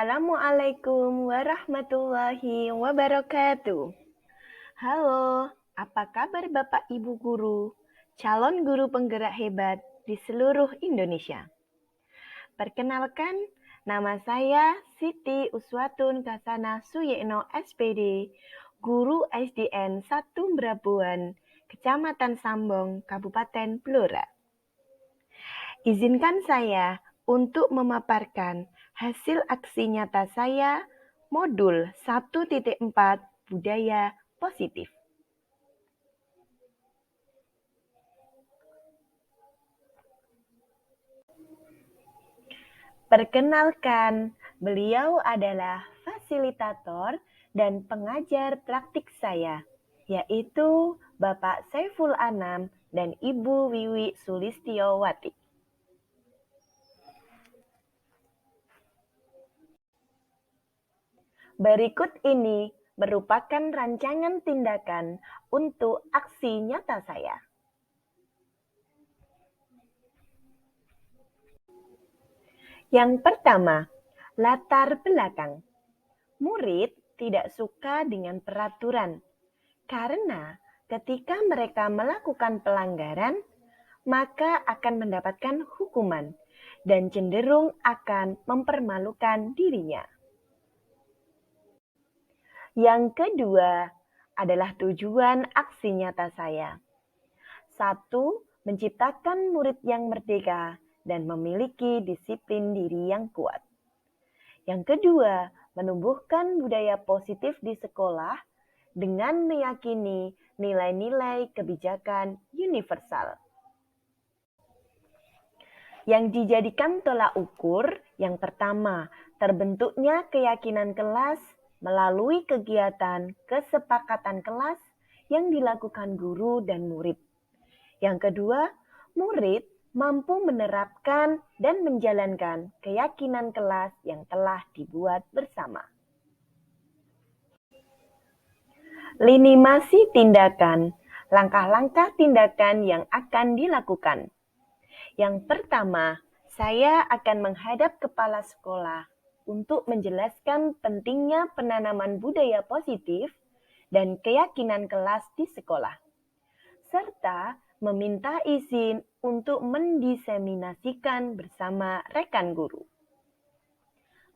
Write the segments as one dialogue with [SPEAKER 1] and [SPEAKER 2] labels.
[SPEAKER 1] Assalamualaikum warahmatullahi wabarakatuh. Halo, apa kabar Bapak Ibu guru, calon guru penggerak hebat di seluruh Indonesia? Perkenalkan, nama saya Siti Uswatun Kasana Suyekno SPD, guru SDN 1 Brabuan, Kecamatan Sambong, Kabupaten Blora. Izinkan saya untuk memaparkan hasil aksi nyata saya modul 1.4 Budaya Positif. Perkenalkan, beliau adalah fasilitator dan pengajar praktik saya, yaitu Bapak Saiful Anam dan Ibu Wiwi Sulistiyowati. Berikut ini merupakan rancangan tindakan untuk aksi nyata saya. Yang pertama, latar belakang. Murid tidak suka dengan peraturan, karena ketika mereka melakukan pelanggaran, maka akan mendapatkan hukuman dan cenderung akan mempermalukan dirinya. Yang kedua adalah tujuan aksi nyata saya. 1. Menciptakan murid yang merdeka dan memiliki disiplin diri yang kuat. Yang kedua, menumbuhkan budaya positif di sekolah dengan meyakini nilai-nilai kebijakan universal. Yang dijadikan tolak ukur yang pertama, terbentuknya keyakinan kelas melalui kegiatan kesepakatan kelas yang dilakukan guru dan murid. Yang kedua, murid mampu menerapkan dan menjalankan keyakinan kelas yang telah dibuat bersama. Linimasi tindakan, langkah-langkah tindakan yang akan dilakukan. Yang pertama, saya akan menghadap kepala sekolah untuk menjelaskan pentingnya penanaman budaya positif dan keyakinan kelas di sekolah, serta meminta izin untuk mendiseminasikan bersama rekan guru.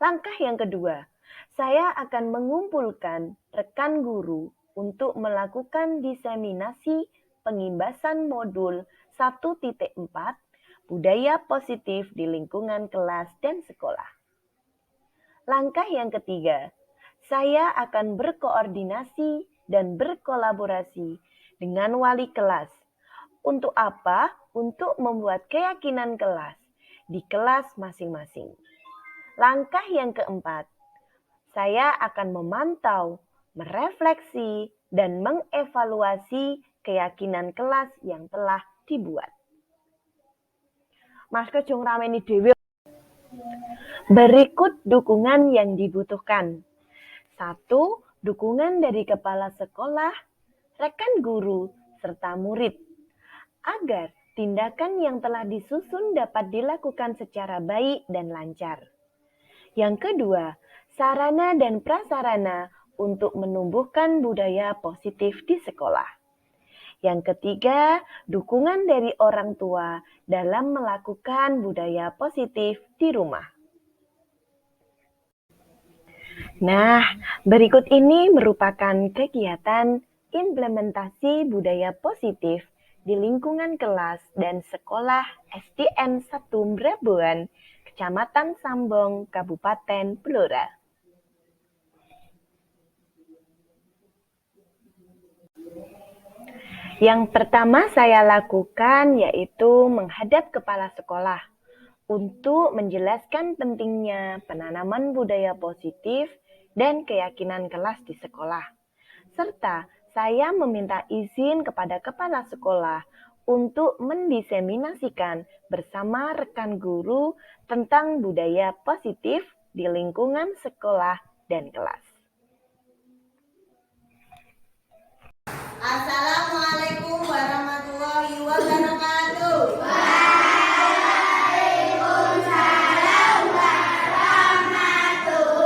[SPEAKER 1] Langkah yang kedua, saya akan mengumpulkan rekan guru untuk melakukan diseminasi pengimbasan modul 1.4 Budaya Positif di lingkungan kelas dan sekolah. Langkah yang ketiga, saya akan berkoordinasi dan berkolaborasi dengan wali kelas. Untuk apa? Untuk membuat keyakinan kelas di kelas masing-masing. Langkah yang keempat, saya akan memantau, merefleksi, dan mengevaluasi keyakinan kelas yang telah dibuat. Mas kejung rameni dhewe. Berikut dukungan yang dibutuhkan. 1. Dukungan dari kepala sekolah, rekan guru, serta murid, agar tindakan yang telah disusun dapat dilakukan secara baik dan lancar. Yang kedua, sarana dan prasarana untuk menumbuhkan budaya positif di sekolah. Yang ketiga, dukungan dari orang tua dalam melakukan budaya positif di rumah. Nah, berikut ini merupakan kegiatan implementasi budaya positif di lingkungan kelas dan sekolah SDN 1 Brabuan, Kecamatan Sambong, Kabupaten Blora. Yang pertama saya lakukan yaitu menghadap kepala sekolah untuk menjelaskan pentingnya penanaman budaya positif dan keyakinan kelas di sekolah. Serta saya meminta izin kepada kepala sekolah untuk mendiseminasikan bersama rekan guru tentang budaya positif di lingkungan sekolah dan kelas.
[SPEAKER 2] Assalamualaikum warahmatullahi wabarakatuh.
[SPEAKER 3] Waalaikumsalam warahmatullahi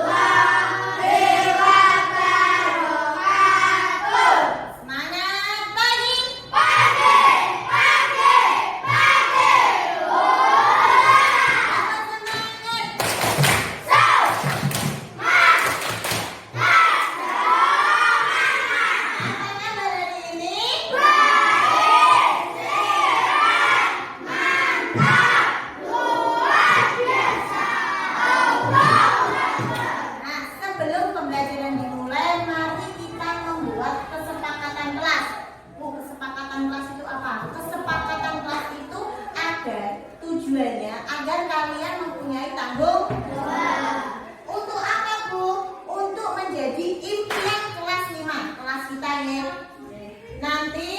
[SPEAKER 2] pelajaran dimulai, mari kita membuat kesepakatan kelas. Kesepakatan kelas itu apa? Kesepakatan kelas itu tujuannya agar kalian mempunyai tanggung jawab. Untuk apa, Bu? Untuk menjadi impian kelas 5, kelas kita ya. Nanti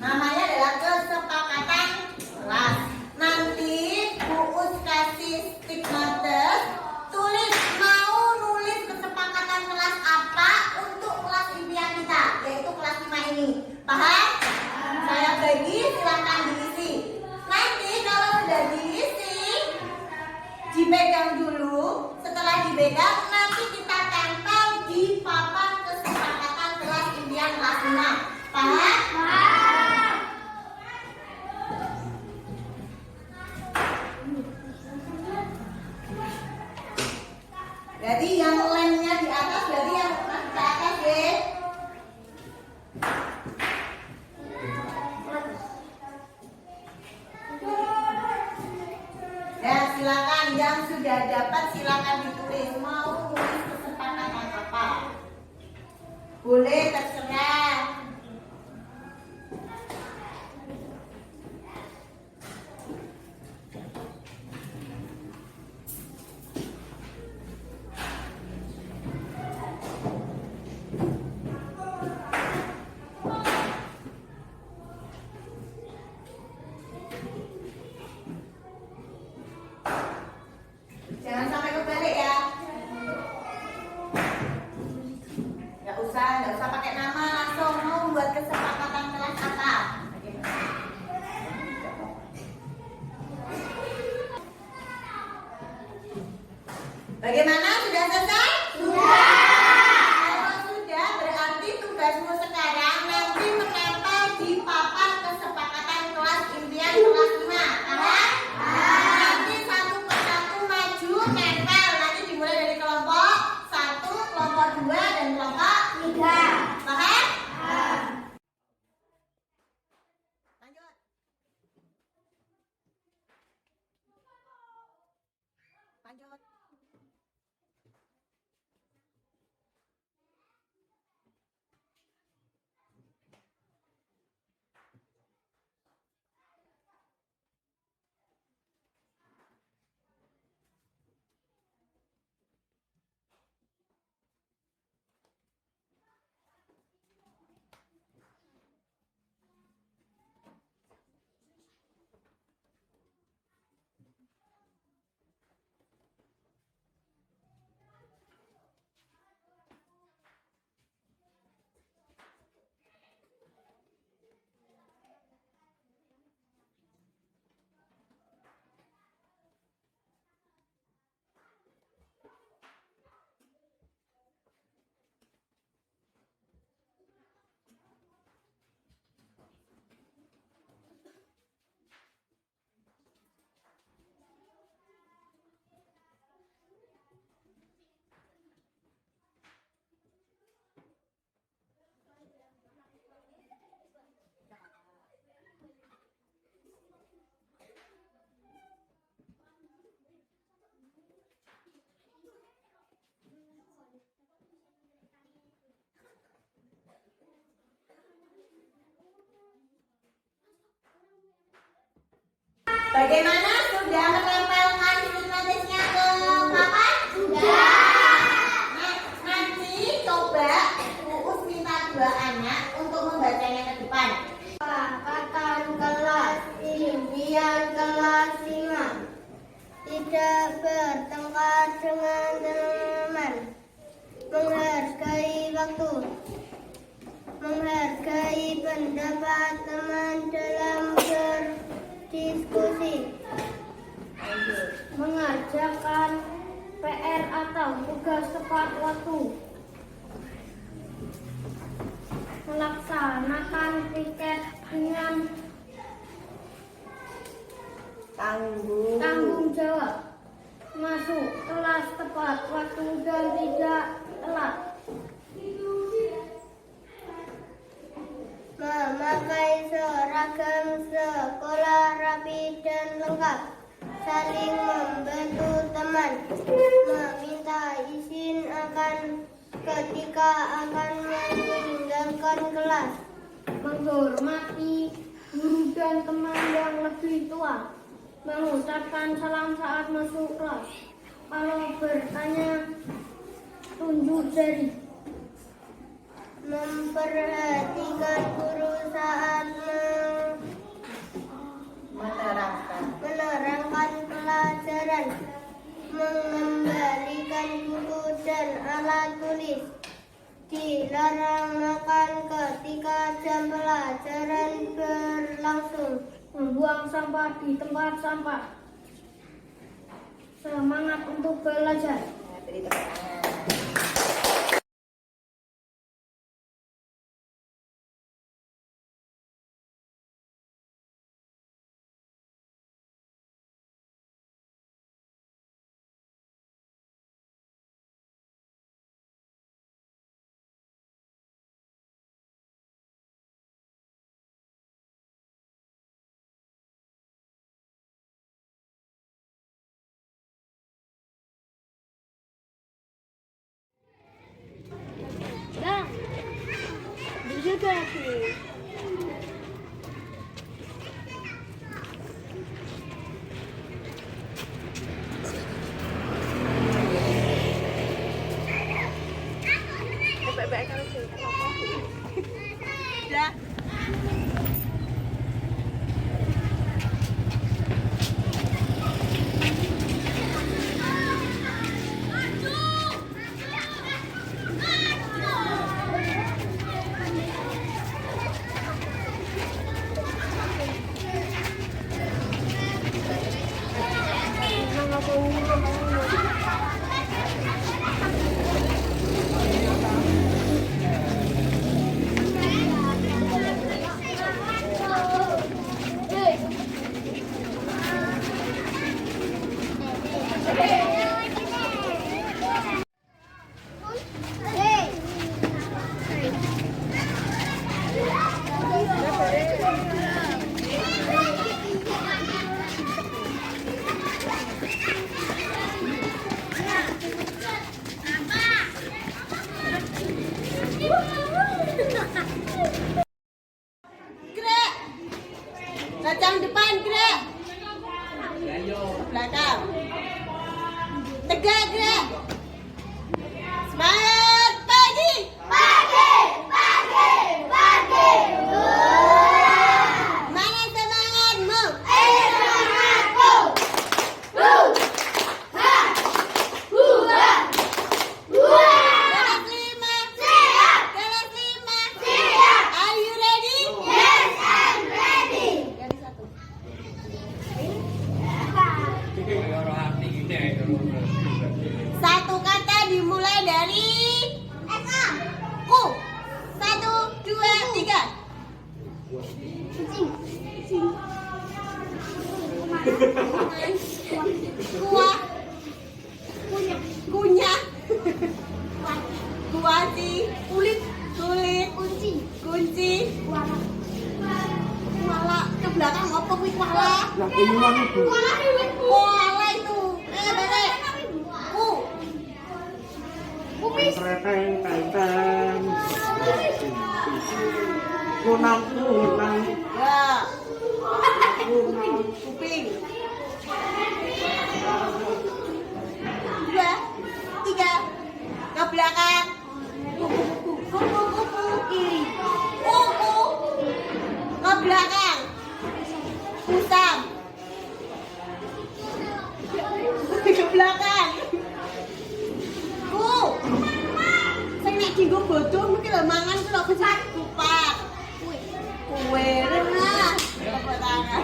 [SPEAKER 2] namanya adalah kesepakatan kelas. Nanti Bu Us kasih stick notes, tulis mau nulis kesepakatan kelas apa untuk kelas impian kita, yaitu kelas 5 ini. Paham? Saya bagi, silakan diisi. Nanti kalau sudah diisi, dipegang dulu. Setelah dipegang, nanti kita tempel di papan kesepakatan kelas impian kelas 5. Paham? Jadi yang lemnya di atas, berarti yang ke atas ya. Ya silakan, yang sudah dapat silakan ditulis mau tulis kesepakatan apa. Boleh terserah. Jangan sampai kebalik ya. Nggak usah pakai nama, langsung mau buat kesepakatan kelas apa. Bagaimana? Sudah selesai? Sudah. Kalau sudah, berarti tugasmu sekarang nanti menempel di papan kesepakatan kelas impian kelas 5. Paham? Nanti satu persatu maju nempel. Nanti dimulai dari kelompok 1, kelompok 2, dan kelompok 3. Paham? Lanjut. Lanjut. Bagaimana? Sudah menempelkan notisnya ke papan? Sudah. Nah, nanti coba Uus minta 2 anak untuk membacanya ke depan.
[SPEAKER 3] Kesepakatan kelas impian kelas 5. Tidak bertengkar dengan teman, menghargai waktu, menghargai pendapat teman dalam berdiskusi, mengerjakan PR atau tugas tepat waktu, melaksanakan piket dengan tanggung jawab, masuk kelas tepat waktu dan tidak telat. saling membantu teman, meminta izin ketika akan meninggalkan kelas, menghormati guru dan teman yang lebih tua, mengucapkan salam saat masuk kelas. Kalau bertanya, tunjuk jari. Memperhatikan guru saat menerangkan pelajaran, mengembalikan buku dan alat tulis. Dilarang makan ketika jam pelajaran berlangsung, membuang sampah di tempat sampah. Semangat untuk belajar.
[SPEAKER 2] Gerak. Kacang depan gerak. Belakang. Tegak gerak. Semangat pagi. Pagi, pagi, pagi. Mana semangatmu? Semangatku. Kelas 5. Siap. Kelas 5. Siap. Are you ready? Yes, I'm ready. Yang satu. Satu kata dimulai dari Eka. Ku. 1, 2, 3. Kuah. Kunyah. Kuasi. Kulit. Kulit. Kunci. Kuala. Ke belakang apa kuih kuala? Kuala itu. Balik. Kupis. Ya. Kuping. 2, 3. Ke belakang. Kupu kiri. Kuku. Ke belakang. Kusam. Ke belakang. Sing nek dienggo bodho mesti lho mangan ku lho kupat. Kue renah. Tepuk tangan.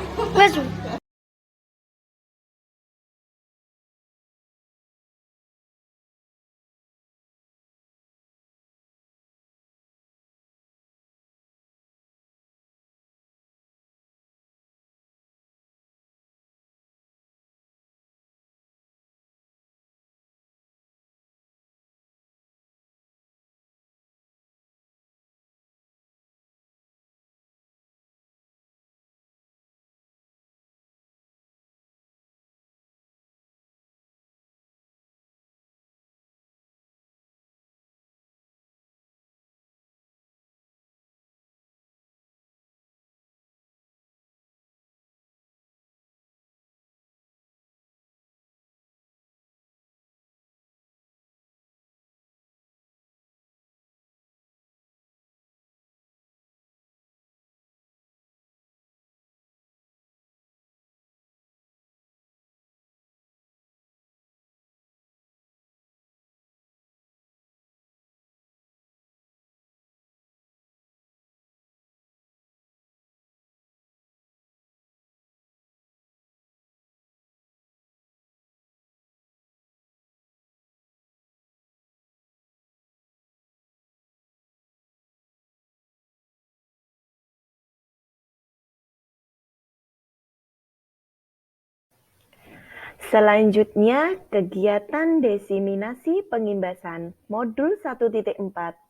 [SPEAKER 1] Selanjutnya, kegiatan diseminasi pengimbasan modul 1.4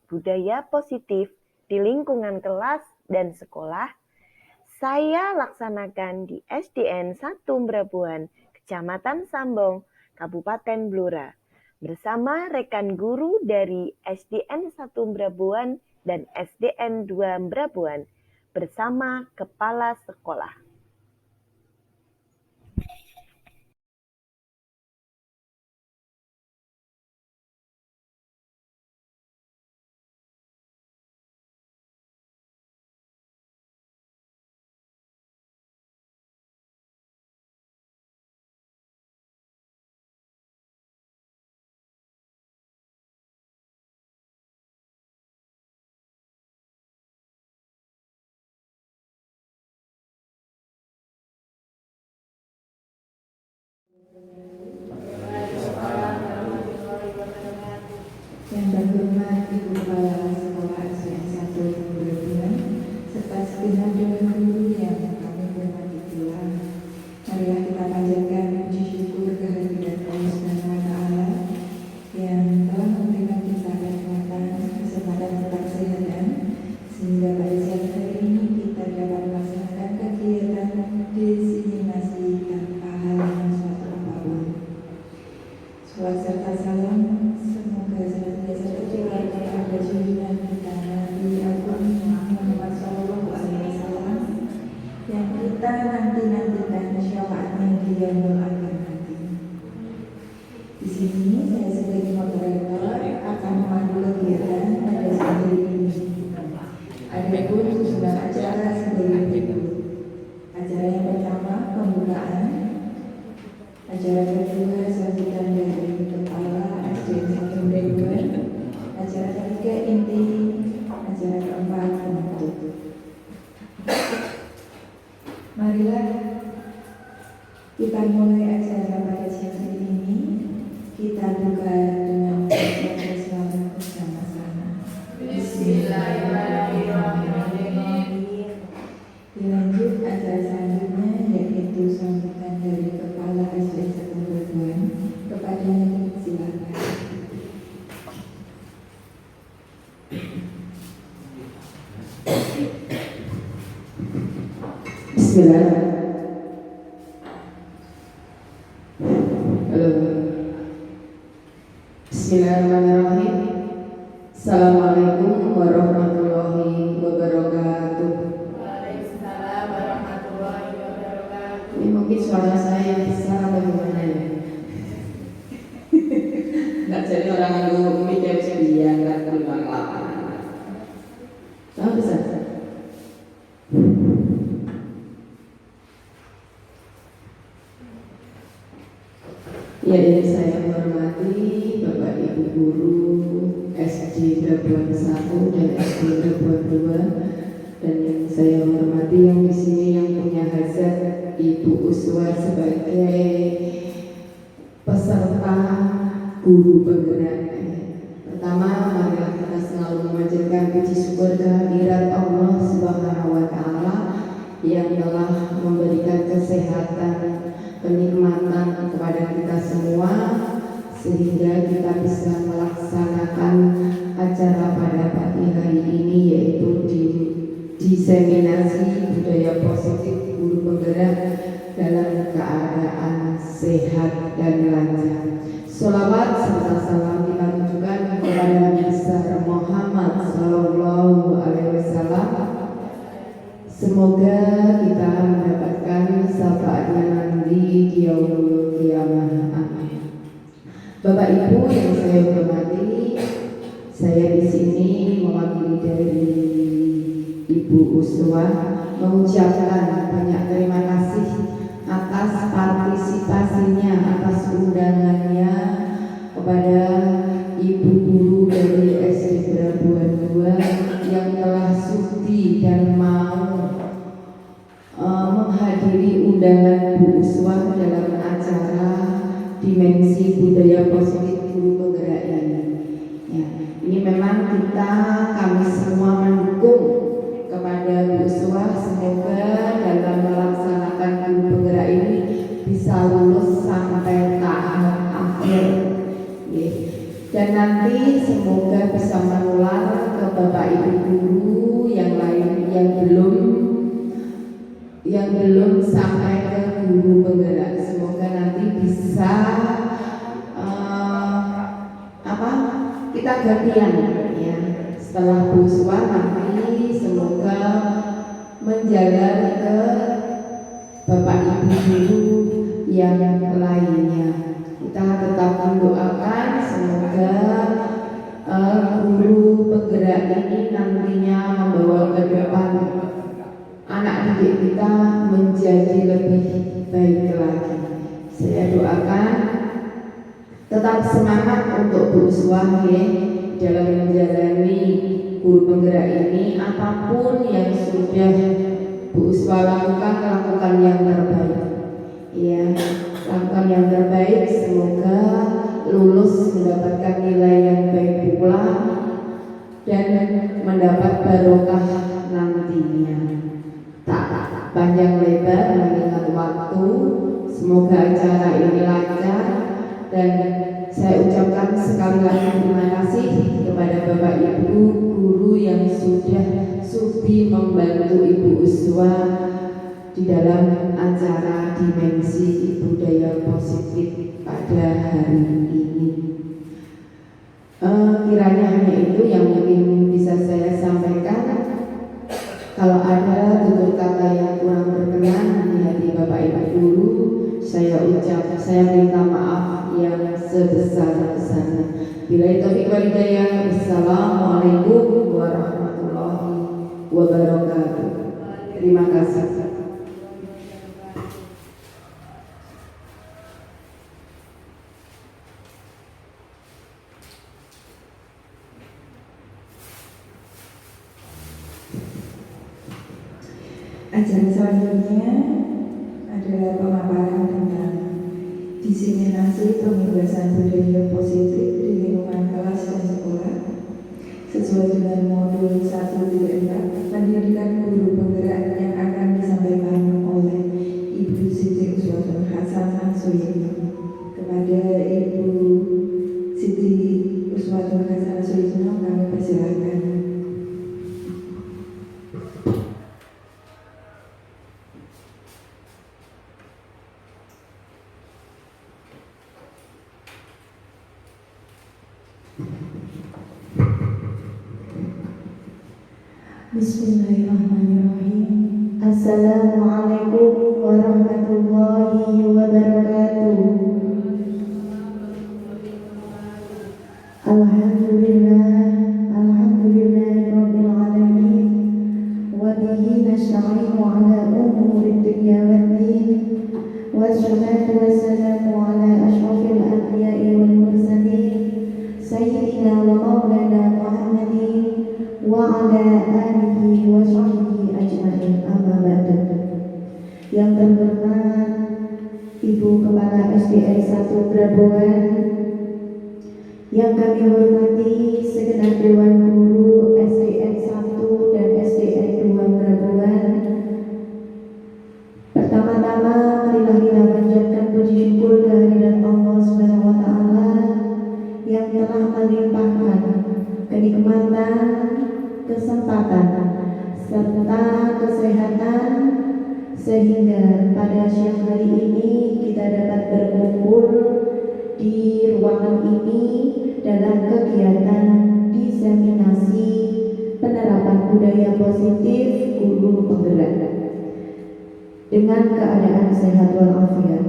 [SPEAKER 1] Budaya Positif di lingkungan kelas dan sekolah saya laksanakan di SDN 1 Mbrabuan, Kecamatan Sambong, Kabupaten Blora, bersama rekan guru dari SDN 1 Mbrabuan dan SDN 2 Mbrabuan, bersama kepala sekolah.
[SPEAKER 4] Yang terhormat Ibu Kepala Sekolah SDN 1 Mbrabuan serta segenap dewan guru yang kami hormati pula. Marilah kita panjatkan puji syukur kehadirat Allah Subhanahu wa Ta'ala yang telah memberikan kita kekuatan, kesempatan serta kesehatan sehingga pada siang hari ini kita dapat melaksanakan kegiatan diseminasi tanpa halangan suatu apapun. Salawat serta salam semoga senantiasa tercurah kepada junjungan kita Nabi Agung Muhammad SAW yang kita nanti-nantikan syafaatnya di yaumul akhir nanti. Di sini saya sebagai moderator akan memandu kegiatan pada hari ini. Adapun susunan acara sebagai berikut. Acara yang pertama pembukaan. Acara kedua sambutan dari Kepala SDN 1 Mbrabuan. Acara ketiga inti. Acara keempat penutup. Marilah kita mulai acara pada siang hari ini. Kita buka dengan baca selawat bersama-sama. Bismillahirrahmanirrahim. Dilanjut acara selanjutnya yaitu sambutan dari Kepala SDN 1 Mbrabuan. Kepadanya silakan.
[SPEAKER 5] Bismillah. Bismillahirrahmanirrahim. Assalamualaikum warahmatullahi wabarakatuh.
[SPEAKER 3] Waalaikumsalam warahmatullahi wabarakatuh.
[SPEAKER 5] Ini mungkin suara saya besar atau gimana ya? Nggak jadi orang nganggo mic yang sedia, nggak keluar lapangan. Tahu besar? Ya, ini saya hormati Bapak Ibu Guru SD Mbrabuan 1 dan SD Mbrabuan 2, dan yang saya hormati yang di sini yang punya hajat Ibu Uswa sebagai peserta guru penggerak. Pertama, marilah kita selalu memanjatkan puji syukur kehadirat Allah Subhanahu wa Ta'ala yang telah memberikan kesehatan, kenikmatan kepada kita semua sehingga kita bisa melaksanakan acara pada pagi hari ini, yaitu di diseminasi budaya positif guru penggerak dalam keadaan sehat dan lancar. Sholawat serta salam kita tujukan kepada Nabi besar Muhammad Sallallahu Alaihi Wasallam. Semoga kita mendapatkan syafaatnya nanti di yaumul qiyamah. Amin. Bapak Ibu yang saya hormati, saya di sini mewakili dari Ibu Uswa mengucapkan banyak terima kasih atas partisipasinya, atas undangannya kepada Ibu Guru dari SD Mbrabuan 2 yang telah sudi dan mau menghadiri undangan Bu Uswa dalam acara dimensi budaya positif guru penggerak ini. Ya, ini memang kami semua mendukung kepada Bu Uswa, semoga dalam melaksanakan guru penggerak ini bisa lulus sampai nanti semoga bisa menular ke Bapak Ibu guru yang lain yang belum sampai ke guru penggerak. Semoga nanti bisa kita gantian ya. Setelah Bu Uswa nanti semoga menjalar ke Bapak Ibu guru yang lainnya. Kita tetap mendoakan semoga guru penggerak ini nantinya membawa ke depan anak didik kita menjadi lebih baik lagi. Saya doakan tetap semangat untuk Bu Uswah ya, dalam menjalani guru penggerak ini. Apapun yang sudah Bu Uswah lakukan yang terbaik ya, lakukan yang terbaik. Semoga lulus mendapatkan nilai yang baik pula dan mendapat barokah nantinya. Tak panjang lebar mengingat waktu, semoga acara ini lancar dan saya ucapkan sekali lagi terima kasih kepada Bapak Ibu guru yang sudah sudi membantu Ibu Uswa di dalam acara Dimensi Budaya Positif pada hari ini. Kiranya hanya itu yang mungkin bisa saya sampaikan. Kalau ada tutur kata yang kurang berkenan di hati Bapak Ibu guru, saya minta maaf yang sebesar-besarnya. Bila taufik wal hidayah. Wassalamualaikum warahmatullahi wabarakatuh. Terima kasih.
[SPEAKER 4] Acara selanjutnya adalah pemaparan tentang diseminasi pembebasan budaya positif di lingkungan kelas dan sekolah sesuai dengan modul 1.4 pendidikan guru penggerak yang akan disampaikan oleh Ibu Siti Uswatun Hasanah Suyitno. Kepada Ibu Siti Uswatun Hasanah Suyitno kami persilakan.
[SPEAKER 6] Bismillahirrahmanirrahim. Assalamualaikum warahmatullahi wabarakatuh. Alhamdulillah rabbil alamin. Wa bihi nasta'inu ala umuri dunya waddin. Wassalatu wassalamu ala asyrafil anbiya'i wal mursalin sayyidina wa maulana Muhammadin wa ala alihi wa sahbihi ajma'in, amma ba'du. Yang terhormat Ibu Kepala SDN 1 Brabowan, yang kami hormati segenap Dewan Guru SDN 1 dan SDN 2 Brabowan. Pertama-tama marilah kita panjatkan puji syukur kehadirat Allah Subhanahu wa taala yang telah melimpahkan kenikmatan, kesempatan serta kesehatan sehingga pada siang hari ini kita dapat berkumpul di ruangan ini dalam kegiatan diseminasi penerapan budaya positif guru penggerak dengan keadaan sehat walafiat.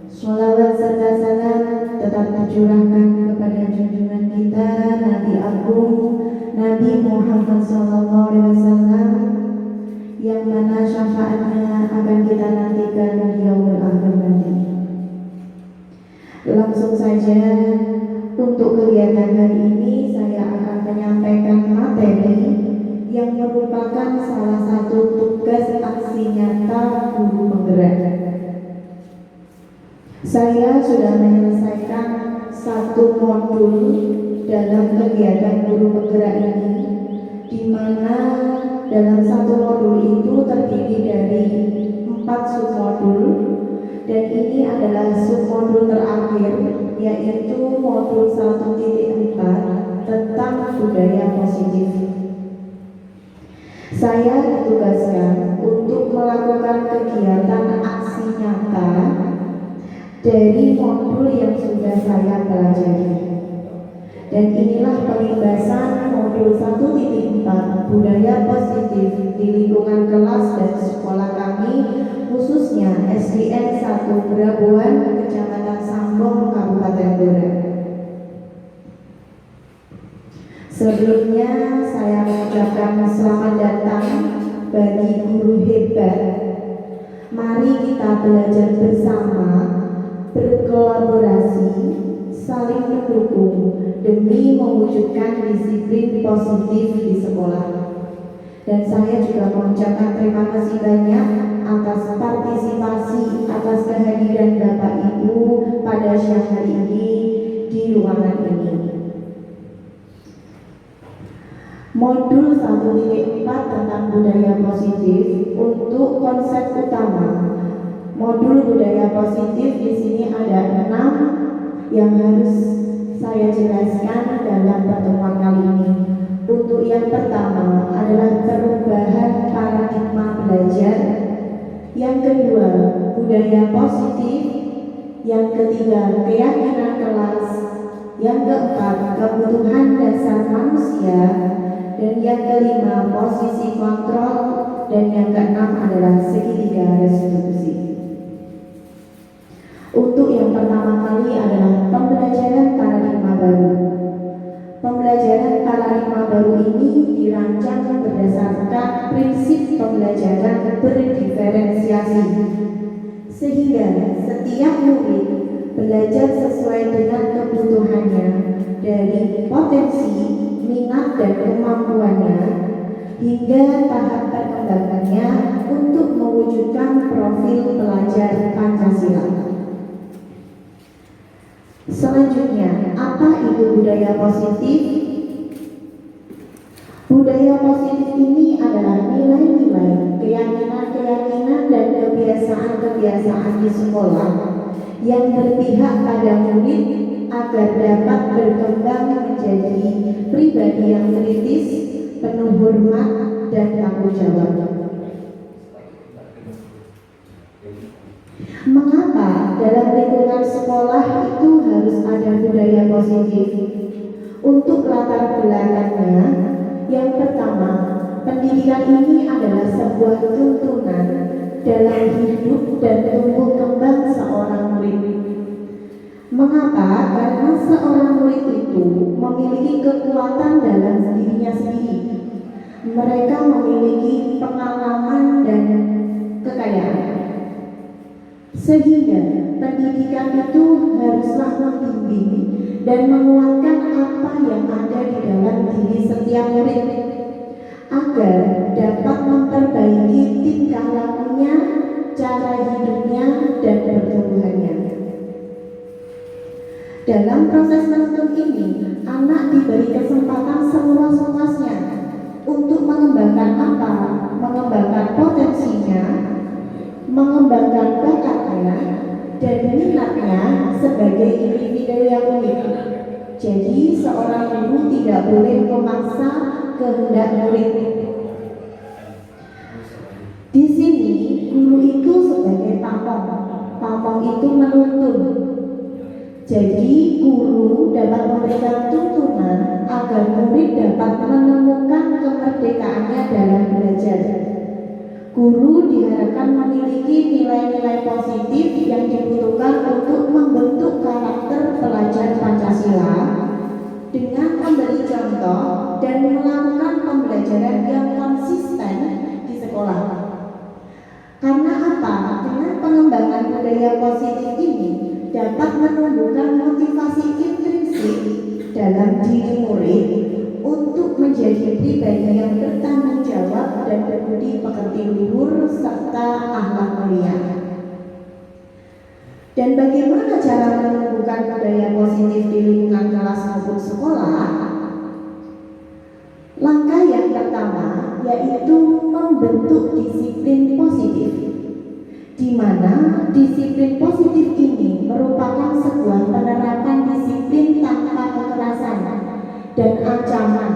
[SPEAKER 6] Sholawat serta salam tetap tercurahkan kepada junjungan kita Nabi Agung Nabi Muhammad SAW, yang mana syafaatnya akan kita nantikan di yaumul akhir nanti. Langsung saja untuk kegiatan hari ini saya akan menyampaikan materi yang merupakan salah satu tugas aksi nyata guru penggerak. Saya sudah menyelesaikan satu modul dalam kegiatan guru penggerak ini, di mana dalam satu modul itu terdiri dari 4 submodul, dan ini adalah submodul terakhir, yaitu modul 1.4 tentang budaya positif. Saya ditugaskan untuk melakukan kegiatan aksi nyata dari modul yang sudah saya pelajari. Dan inilah pengibasan modul 1.4 budaya positif di lingkungan kelas dan sekolah kami, khususnya SDN 1 Braboan, Kecamatan Sambong, Kabupaten Blora. Sebelumnya saya mengucapkan selamat datang bagi guru hebat. Mari kita belajar bersama, berkolaborasi, saling mendukung demi mewujudkan disiplin positif di sekolah. Dan saya juga mengucapkan terima kasih banyak atas partisipasi, atas kehadiran Bapak Ibu pada siang hari ini di ruangan ini. Modul 1.4 tentang budaya positif untuk konsep utama. Modul budaya positif di sini ada 6 yang harus saya jelaskan dalam pertemuan kali ini. Untuk yang pertama adalah perubahan paradigma belajar. Yang kedua, budaya positif. Yang ketiga, keyakinan kelas. Yang keempat, kebutuhan dasar manusia. Dan yang kelima, posisi kontrol. Dan yang keenam adalah segitiga restitusi. Untuk yang pertama kali adalah pembelajaran paradigma baru. Pembelajaran paradigma baru ini dirancang berdasarkan prinsip pembelajaran berdiferensiasi, sehingga setiap murid belajar sesuai dengan kebutuhannya dari potensi, minat dan kemampuannya hingga tahap perkembangannya untuk mewujudkan profil pelajar Pancasila. Selanjutnya, apa itu budaya positif? Budaya positif ini adalah nilai-nilai, keyakinan-keyakinan dan kebiasaan-kebiasaan di sekolah yang berpihak pada murid agar dapat berkembang menjadi pribadi yang kritis, penuh hormat dan tanggung jawab. Mengapa dalam lingkungan sekolah itu harus ada budaya positif? Untuk latar belakangnya, yang pertama, pendidikan ini adalah sebuah tuntunan dalam hidup dan tumbuh kembang seorang murid. Mengapa? Karena seorang murid itu memiliki kekuatan dalam dirinya sendiri. Mereka memiliki pengalaman dan kekayaan. Sehingga pendidikan itu haruslah membimbing dan menguatkan apa yang ada di dalam diri setiap murid agar dapat memperbaiki tingkah lakunya, cara hidupnya, dan pertumbuhannya. Dalam proses menuntut ini, anak diberi kesempatan seluas-luasnya untuk mengembangkan apa? Mengembangkan potensinya, mengembangkan bakatnya dan minatnya sebagai individu yang unik. Jadi seorang guru tidak boleh memaksa kehendak murid. Di sini guru itu sebagai pamong. Pamong itu menuntun. Jadi guru dapat memberikan tuntunan agar murid dapat menemukan kemerdekaannya dalam belajar. Guru diharapkan memiliki nilai-nilai positif yang dibutuhkan untuk membentuk karakter pelajar Pancasila dengan memberi contoh dan melakukan pembelajaran yang konsisten di sekolah. Karena apa? Dengan pengembangan budaya positif ini dapat menumbuhkan motivasi intrinsik dalam diri murid untuk menjadi pribadi yang bertanggung jawab dan berbudi pekerti luhur serta akhlak mulia. Dan bagaimana cara menumbuhkan budaya positif di lingkungan kelas maupun sekolah? Langkah yang pertama yaitu membentuk disiplin positif, di mana disiplin positif ini merupakan sebuah penerapan disiplin tanpa kekerasan dan ancaman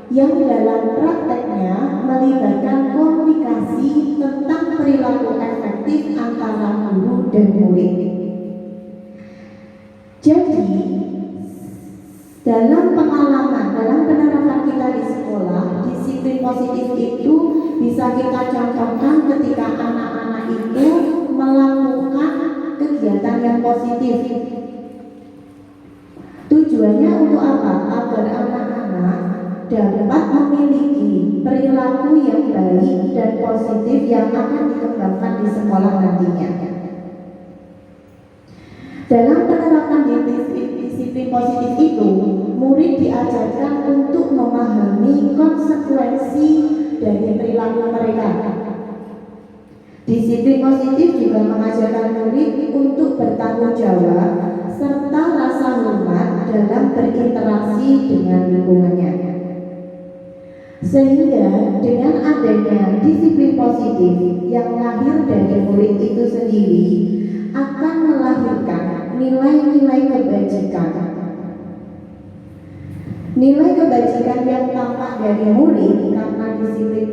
[SPEAKER 6] yang dalam prakteknya melibatkan komunikasi tentang perilaku efektif antara guru dan murid. Jadi, dalam pengalaman, dalam penerapan kita di sekolah, disiplin positif itu bisa kita contohkan ketika anak-anak itu melakukan kegiatan yang positif. Tujuannya untuk apa? Agar anak-anak dapat memiliki perilaku yang baik dan positif yang akan dikembangkan di sekolah nantinya. Dalam penerapan disiplin positif itu, murid diajarkan untuk memahami konsekuensi dari perilaku mereka. Disiplin positif juga mengajarkan murid untuk bertanggung jawab serta rasa hormat dalam berinteraksi dengan lingkungannya. Sehingga dengan adanya disiplin positif yang lahir dari murid itu sendiri akan melahirkan nilai-nilai kebajikan. Nilai kebajikan yang tampak dari murid karena disiplin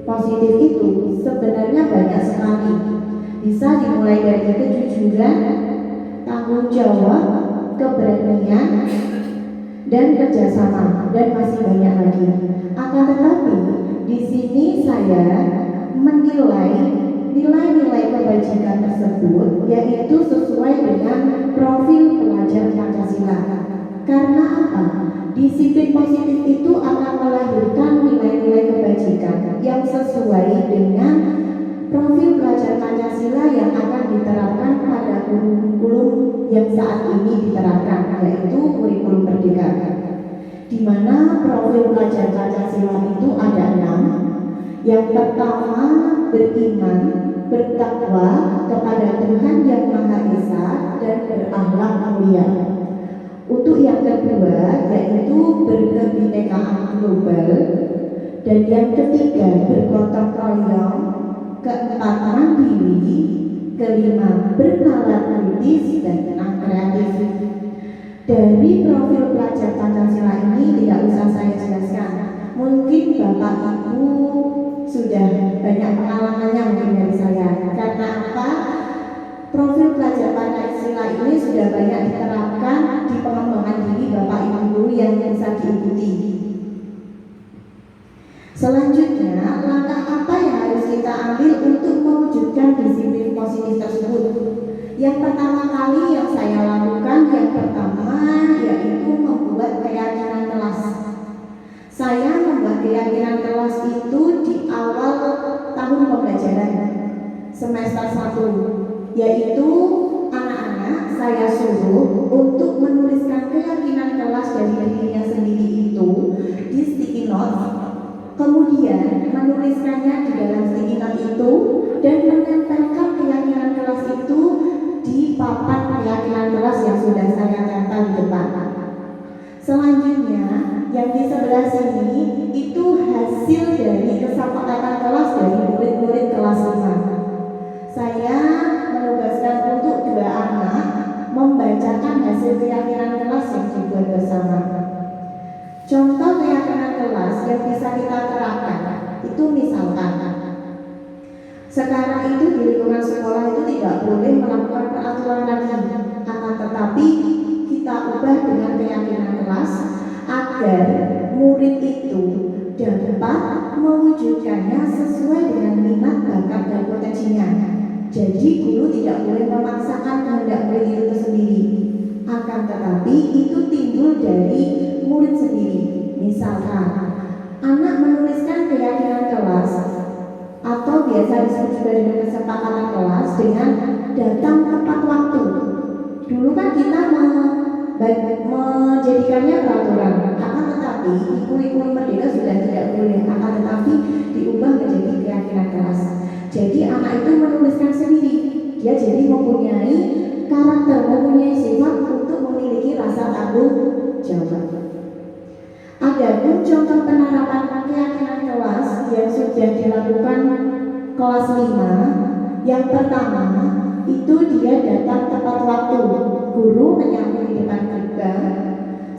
[SPEAKER 6] positif itu sebenarnya banyak sekali. Bisa dimulai dari kejujuran, tanggung jawab, keberanian, dan kerjasama, dan masih banyak lagi. Akan tetapi di sini saya menilai nilai-nilai kebajikan tersebut yaitu sesuai dengan profil pelajar Pancasila. Karena apa? Disiplin positif itu akan melahirkan nilai-nilai kebajikan yang sesuai dengan profil pelajar Pancasila yang akan diterapkan pada kurikulum yang saat ini diterapkan, yaitu kurikulum Merdeka. Di mana profil pelajar Pancasila itu ada 6. Yang pertama, beriman, bertakwa kepada Tuhan Yang Maha Esa dan berakhlak mulia. Untuk yang kedua yaitu berkebinekaan global, dan yang ketiga bergotong royong, keempat mandiri, kelima bernalar kritis, dan enam kreatif. Dari profil pelajar Pancasila ini tidak usah saya jelaskan. Mungkin Bapak Ibu sudah banyak pengalamannya mungkin dari saya. Karena apa? Profil pelajar Pancasila ini sudah banyak diterapkan di pengembangan diri Bapak Ibu guru yang bisa diikuti. Selanjutnya, langkah apa yang harus kita ambil untuk mewujudkan disiplin positif tersebut? Yang pertama kali yang saya lakukan, yang pertama yaitu membuat keyakinan kelas. Saya membuat keyakinan kelas itu di awal tahun pembelajaran semester 1, yaitu anak-anak saya suruh untuk menuliskan keyakinan kelas dari dirinya sendiri itu di sticky note, kemudian menuliskannya di dalam sticky note itu dan menempelkan keyakinan kelas itu di papan keyakinan kelas yang sudah saya tempel di depan. Selanjutnya, yang di sebelah sini itu hasil dari kesepakatan kelas dari murid-murid kelas 5. Saya menugaskan untuk 2 anak membacakan hasil keyakinan kelas yang dibuat bersama. Contoh keyakinan kelas yang bisa kita terapkan itu misalkan sekarang itu di lingkungan sekolah itu tidak boleh melakukan peraturan lagi, akan tetapi kita ubah dengan keyakinan kelas agar murid itu dapat mewujudkannya sesuai dengan minat, bakat, dan potensinya. Jadi guru tidak boleh memaksakan kehendak murid itu sendiri, akan tetapi itu timbul dari murid sendiri. Misalkan anak menuliskan keyakinan kelas atau biasa disebut juga dengan kesepakatan kelas dengan datang tepat waktu. Dulu kan kita menjadikannya peraturan, akan tetapi di kurikulum Merdeka sudah tidak boleh, akan tetapi diubah menjadi keyakinan kelas. Jadi anak itu menuliskan sendiri, dia jadi mempunyai karakter, mempunyai sifat untuk memiliki rasa tanggung jawab. Adapun contoh penerapan keyakinan kelas yang sudah dilakukan kelas 5, yang pertama itu dia datang tepat waktu. Guru menyambut di depan gerbang,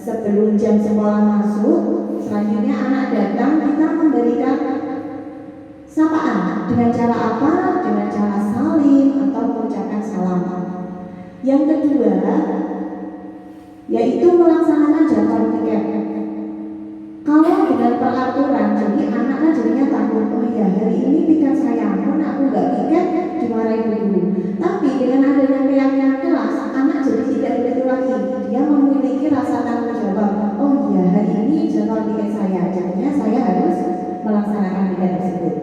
[SPEAKER 6] sebelum jam sekolah masuk, selanjutnya anak datang, kita memberikan sapaan. Dengan cara apa? Dengan cara salim atau mengucapkan salam. Yang kedua, yaitu melaksanakan jadwal tiket. Kalau dengan peraturan, jadi anaknya jadinya takut, oh ya hari ini piket saya, aku nggak piket dimarahin guru. Tapi dengan adanya keyakinan kelas, anak jadi tidak begitu lagi. Dia memiliki rasa tanggung jawab. Oh ya hari ini jadwal piket saya, jadinya saya harus melaksanakan piket tersebut.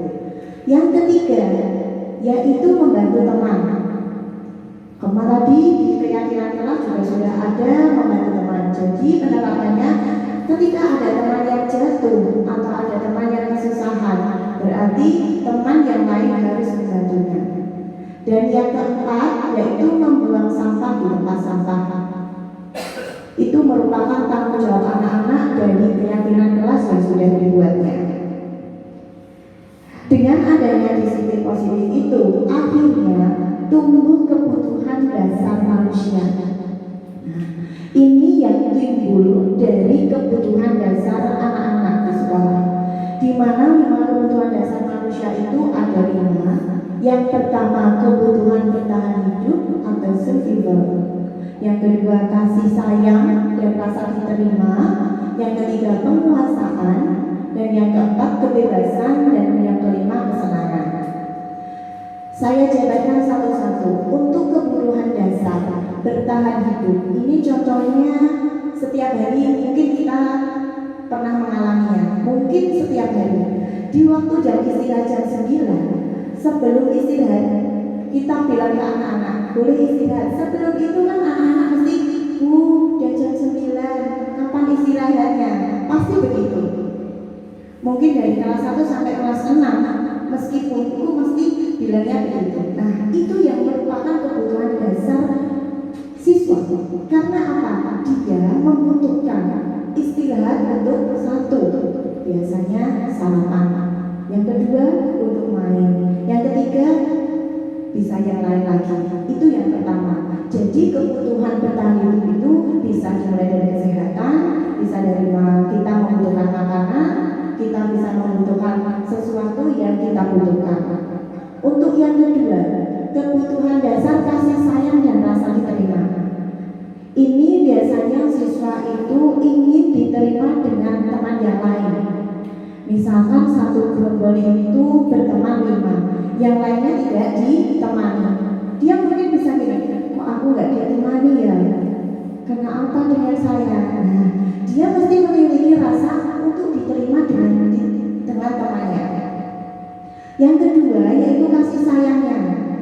[SPEAKER 6] Yang ketiga, yaitu membantu teman. Kemarin tadi di keyakinan kelas juga sudah ada membantu teman. Jadi penerapannya, ketika ada teman yang jatuh atau ada teman yang kesusahan, berarti teman yang lain harus membantunya. Dan yang keempat, yaitu membuang sampah di tempat sampah. Itu merupakan tanggung jawab anak-anak dari keyakinan kelas yang sudah dibuatnya. Dengan adanya disiplin positif itu, akhirnya tumbuh kebutuhan dasar manusia. Ini yang timbul dari kebutuhan dasar anak-anak di sekolah, di mana 5 kebutuhan dasar manusia itu ada 5. Yang pertama, kebutuhan bertahan hidup atau survival. Yang kedua, kasih sayang dan rasa diterima. Yang ketiga, penguasaan. Dan yang keempat, kebebasan. Dan yang kelima, kesenangan. Saya jabarkan satu-satu. Untuk kebutuhan dasar bertahan hidup, ini contohnya setiap hari mungkin kita pernah mengalaminya. Mungkin setiap hari di waktu jam istirahat jam 9, sebelum istirahat kita bilang ke anak-anak, boleh istirahat. Sebelum itu kan anak-anak mesti, udah jam 9, kapan istirahatnya? Pasti begitu. Mungkin dari kelas 1 sampai kelas 6, meskipun itu mesti bilangnya begitu. Nah, itu yang merupakan kebutuhan dasar siswa. Karena apa? Dia membutuhkan istirahat untuk satu, biasanya sarapan. Yang kedua, untuk main. Yang ketiga, bisa yang lain lagi. Itu yang pertama. Jadi kebutuhan bertahan hidup itu bisa dimulai dari kesehatan, bisa dari kita membutuhkan makanan, kita bisa membutuhkan sesuatu yang kita butuhkan. Untuk yang kedua, kebutuhan dasar kasih sayang dan rasa diterima. Ini biasanya siswa itu ingin diterima dengan teman yang lain. Misalkan satu gerombol itu berteman 5, yang lainnya tidak ditemani. Dia mungkin bisa bilang, kok aku nggak ditemani ya? Karena apa dengan saya? Nah, dia mesti memiliki rasa untuk diterima dengan temannya. Yang kedua, yaitu kasih sayangnya.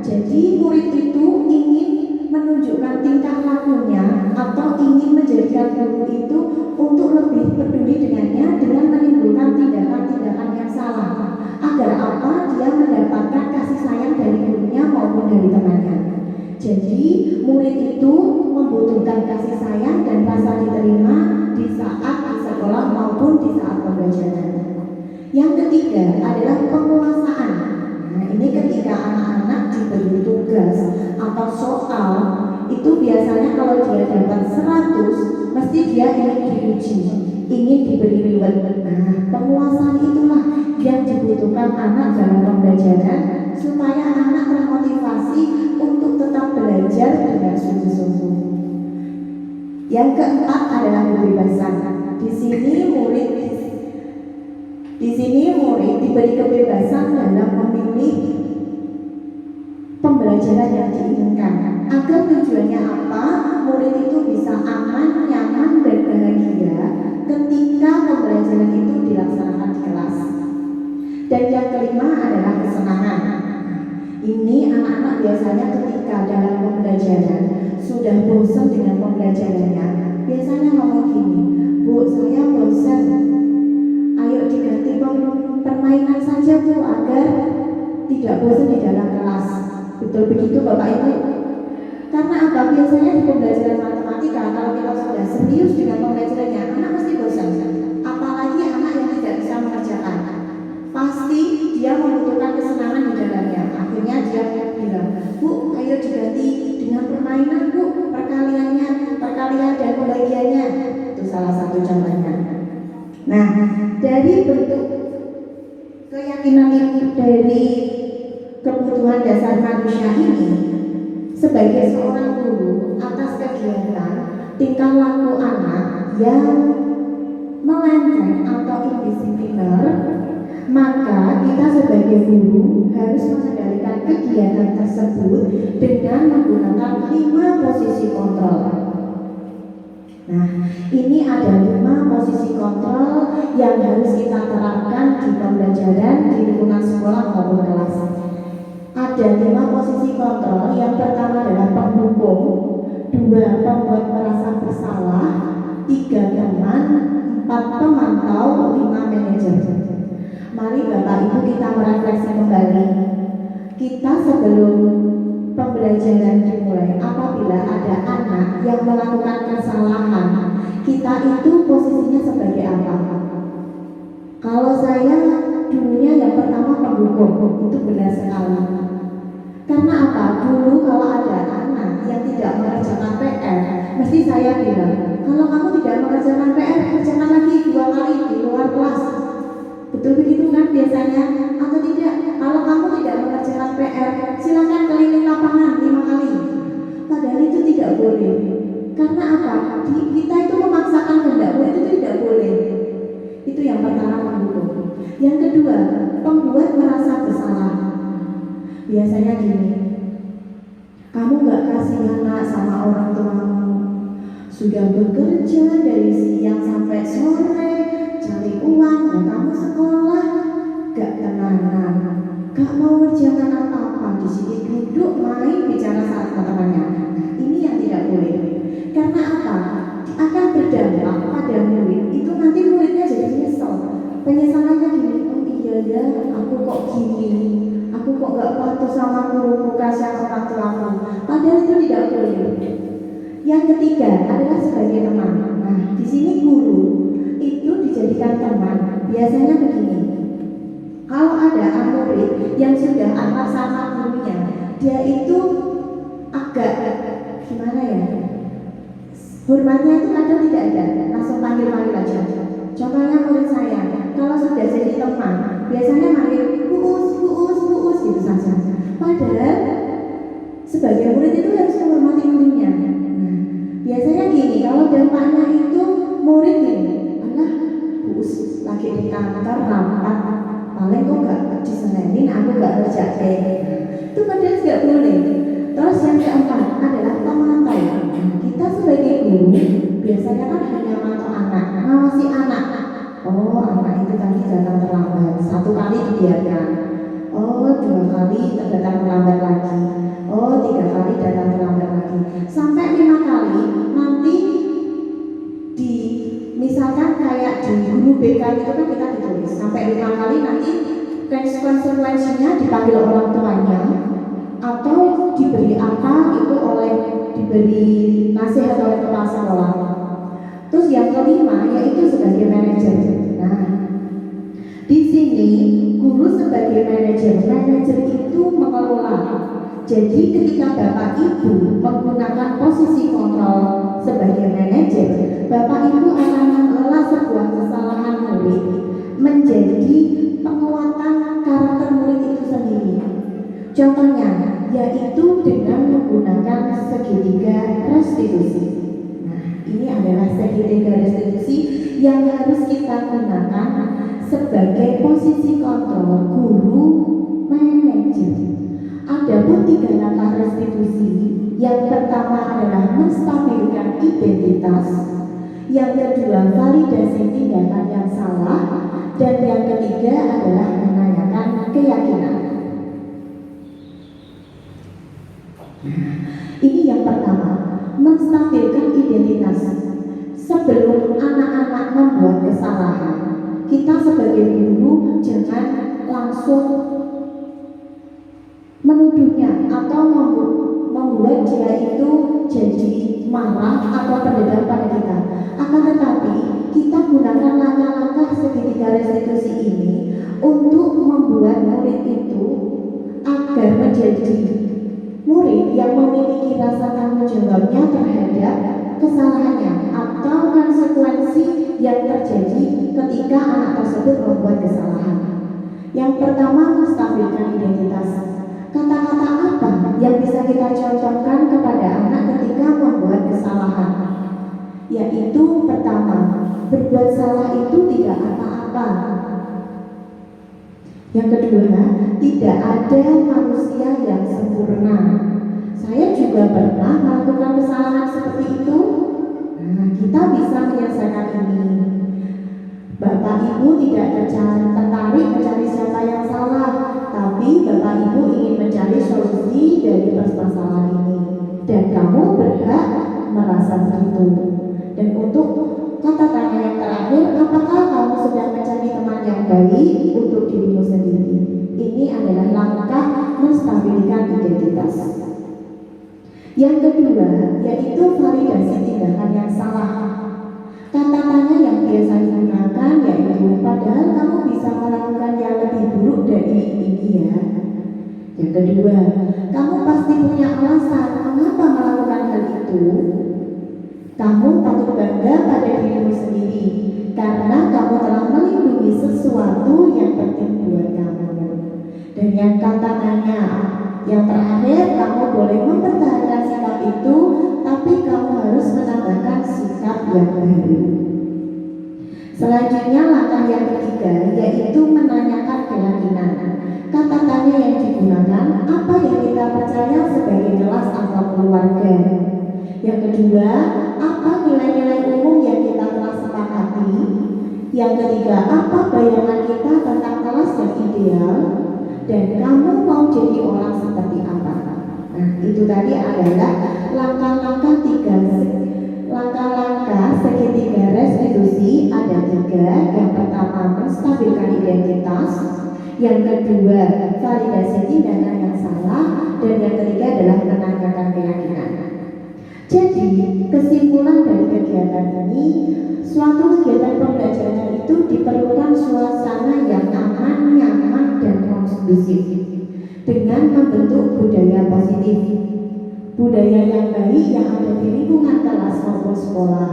[SPEAKER 6] Jadi murid itu ingin menunjukkan tingkah lakunya atau ingin menjadikan guru itu untuk lebih peduli dengannya dengan menimbulkan tindakan-tindakan yang salah. Agar apa? Dia mendapatkan kasih sayang dari gurunya maupun dari temannya. Jadi murid itu membutuhkan kasih sayang dan rasa diterima di saat di sekolah maupun di saat pembelajaran. Yang ketiga adalah penguasaan. Nah, ini ketika anak-anak diberi tugas atau soal, itu biasanya kalau dia dapat 100, mesti dia ingin diuji, ingin diberi reward. Nah, penguasaan itulah yang dibutuhkan anak dalam pembelajaran supaya anak termotivasi untuk tetap belajar dengan sungguh-sungguh. Yang keempat adalah kebebasan. Di sini murid diberi kebebasan dalam memilih pembelajaran yang diinginkan. Agar tujuannya apa? Murid itu bisa aman, nyaman, dan bahagia ketika pembelajaran itu dilaksanakan di kelas. Dan yang kelima adalah kesenangan. Ini anak-anak biasanya ketika dalam pembelajaran sudah bosan dengan pembelajarannya, biasanya ngomong gini, Bu, saya bosan. Ayo diganti permainan saja Bu, agar tidak bosan di dalam kelas. Betul begitu Bapak Ibu? Karena apa? Biasanya di pembelajaran matematika, kalau kita sudah serius dengan pembelajarannya, anak pasti bosan. Apalagi anak yang tidak bisa mengerjakan, pasti dia membutuhkan kesenangan di dalamnya. Akhirnya dia bilang, Bu, ayo diganti dengan permainan Bu, perkalian dan pembagiannya. Itu salah dari bentuk keyakinan itu, dari kebutuhan dasar manusia ini, sebagai seorang guru atas kegiatan tingkah laku anak yang melenceng atau indisipliner, maka kita sebagai guru harus mengendalikan kegiatan tersebut dengan menggunakan 5 posisi kontrol. Nah, ini ada 5 posisi kontrol yang harus kita terapkan di pembelajaran di lingkungan sekolah maupun kelas. Ada 5 posisi kontrol. Yang pertama adalah pendukung, 2 pembuat merasa bersalah, 3 teman, 4 pemantau, 5 manajer. Mari Bapak Ibu kita merefleksi kembali. Kita sebelum pembelajaran dimulai, apabila ada anak yang melakukan kesalahan, kita itu posisinya sebagai apa? Kalau saya dulunya yang pertama pendukung, itu benar sekali. Karena apa? Dulu kalau ada anak yang tidak mengerjakan PR, mesti saya bilang, kalau kamu tidak mengerjakan PR, kerjakan lagi 2 kali di luar kelas. Betul begitu kan biasanya? Atau tidak? Kalau kamu tidak mengerjakan PR, silakan keliling lapangan 5 kali. Padahal itu tidak boleh. Karena apa? Kita itu memaksakan kehendak, itu tidak boleh. Itu yang pertama, pendukung. Yang kedua, pembuat merasa bersalah. Biasanya gini, kamu gak kasihan nak sama orang tuamu, sudah bekerja dari siang sampai sore, cari uang, dan kamu sekolah gak tenangan, gak mau kerjakan apa-apa, di sini duduk main bicara saat temannya. Nah, ini yang tidak boleh. Karena apa? Akan berdampak pada murid. Itu nanti muridnya jadi nyesel. Penyesalannya gini, oh iya ya, aku kok gini, aku kok gak patuh sama guruku, kasihan orang tuaku. Padahal itu tidak boleh. Yang ketiga adalah sebagai teman. Nah, di sini guru itu dijadikan teman. Biasanya begini, kalau ada murid yang sudah akrab sama gurunya, dia itu agak gimana ya? Hormatnya itu kadang tidak ada, langsung panggil-panggil aja. Contohnya murid saya, kalau sudah jadi teman, biasanya manggil buus gitu saja. Padahal sebagai murid itu harus menghormati gurunya. Biasanya gini, kalau dampaknya itu murid gini, alah buus lagi di kantor rapat, paling kok gak disenenin, aku gak ngerjain. Itu padahal gak boleh. Terus yang keempat adalah pemantau. Kita sebagai guru biasanya kan hanya memantau anak, ngawasi anak. Oh, anak itu tadi datang terlambat, 1 kali dibiarkan. Oh, 2 kali datang terlambat lagi. Oh, 3 kali datang terlambat lagi. Sampai 5 kali nanti di misalkan kayak di guru BK itu kan kita ditulis sampai 5 kali, nanti konsekuensinya dipanggil orang tuanya atau diberi apa itu diberi nasihat oleh kepala sekolah. Terus yang kelima yaitu sebagai manajer. Nah, di sini guru sebagai manajer itu mengelola. Jadi ketika Bapak Ibu menggunakan posisi kontrol sebagai manajer, Bapak Ibu akan mengelola sebuah kesalahan murid menjadi penguatan karakter murid itu sendiri. Contohnya yaitu dengan menggunakan segitiga restitusi. Nah, ini adalah segitiga restitusi yang harus kita gunakan sebagai posisi kontrol guru manajer. Adapun 3 langkah restitusi, yang pertama adalah menstabilkan identitas, yang kedua validasi tindakan yang salah, dan yang ketiga adalah menanyakan keyakinan. Ini yang pertama, menstabilkan identitas. Sebelum anak-anak membuat kesalahan, kita sebagai guru jangan langsung menuduhnya atau membuat dia itu jadi marah atau pendendam pada kita. Akan tetapi kita gunakan langkah-langkah segitiga restitusi ini untuk membuat murid itu agar menjadi murid yang memiliki rasa tanggung jawabnya terhadap kesalahannya atau konsekuensi yang terjadi ketika anak tersebut membuat kesalahan. Yang pertama, menstabilkan identitas. Kata-kata apa yang bisa kita contohkan kepada anak ketika membuat kesalahan? Yaitu pertama, berbuat salah itu tidak apa-apa. Yang kedua, tidak ada manusia yang sempurna. Saya juga pernah melakukan kesalahan seperti itu. Nah, kita bisa menyelesaikan ini. Bapak Ibu tidak tertarik mencari siapa yang salah, tapi Bapak Ibu ingin mencari solusi dari permasalahan ini. Dan kamu berhak merasa begitu. Dan untuk kata tanya yang terakhir, apakah kamu sudah mencari teman yang baik untuk dirimu sendiri? Ini adalah langkah menstabilkan identitas. Yang kedua, yaitu validasi tindakan yang salah. Kata tanya yang biasa digunakan yaitu, padahal kamu bisa melakukan yang lebih buruk dari ini ya. Yang kedua, kamu pasti punya alasan mengapa melakukan hal itu. Kamu patut bangga pada dirimu sendiri karena kamu telah melindungi sesuatu yang penting buat kamu. Dan yang kata tanya yang terakhir, kamu boleh mempertahankan sikap itu, tapi kamu harus menambahkan sikap yang baru. Selanjutnya langkah yang ketiga yaitu menanyakan keyakinan. Kata tanya yang digunakan, apa yang kita percaya sebagai kelas atau keluarga. Yang kedua, apa nilai-nilai umum yang kita telah sepakati. Yang ketiga, apa bayangan kita tentang kelas yang ideal. Dan kamu mau jadi orang seperti apa. Nah, itu tadi adalah langkah-langkah segitiga restitusi. Ada 3. Yang pertama, menstabilkan identitas. Yang kedua, validasi tindakan yang salah. Dan yang ketiga adalah menanyakan keyakinan. Jadi, kesimpulan dari kegiatan ini, suatu kegiatan pembelajaran itu diperlukan suasana yang aman, nyaman, dan kondusif dengan membentuk budaya positif, budaya yang baik yang ada di lingkungan kelas maupun sekolah.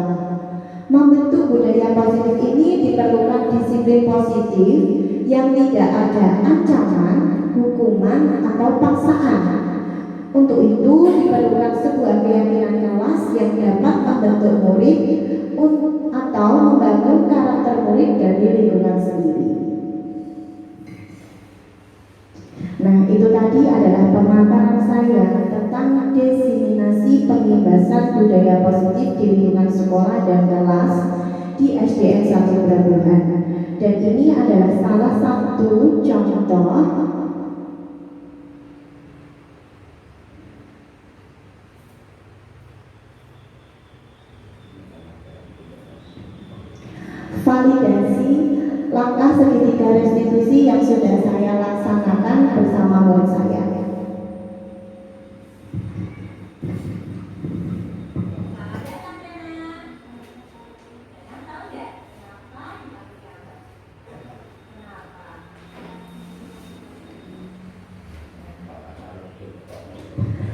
[SPEAKER 6] Membentuk budaya positif ini diperlukan disiplin positif yang tidak ada ancaman, hukuman, atau paksaan. Untuk itu diperlukan sebuah keyakinan kelas yang dapat membentuk murid atau membangun karakter murid dari lingkungan sendiri. Nah, itu tadi adalah pemaparan saya tentang diseminasi pengibasan budaya positif di lingkungan sekolah dan kelas di SDN 1 Brabuhan. Dan ini adalah salah satu contoh validasi langkah segitiga restitusi yang sudah saya laksanakan bersama murid saya.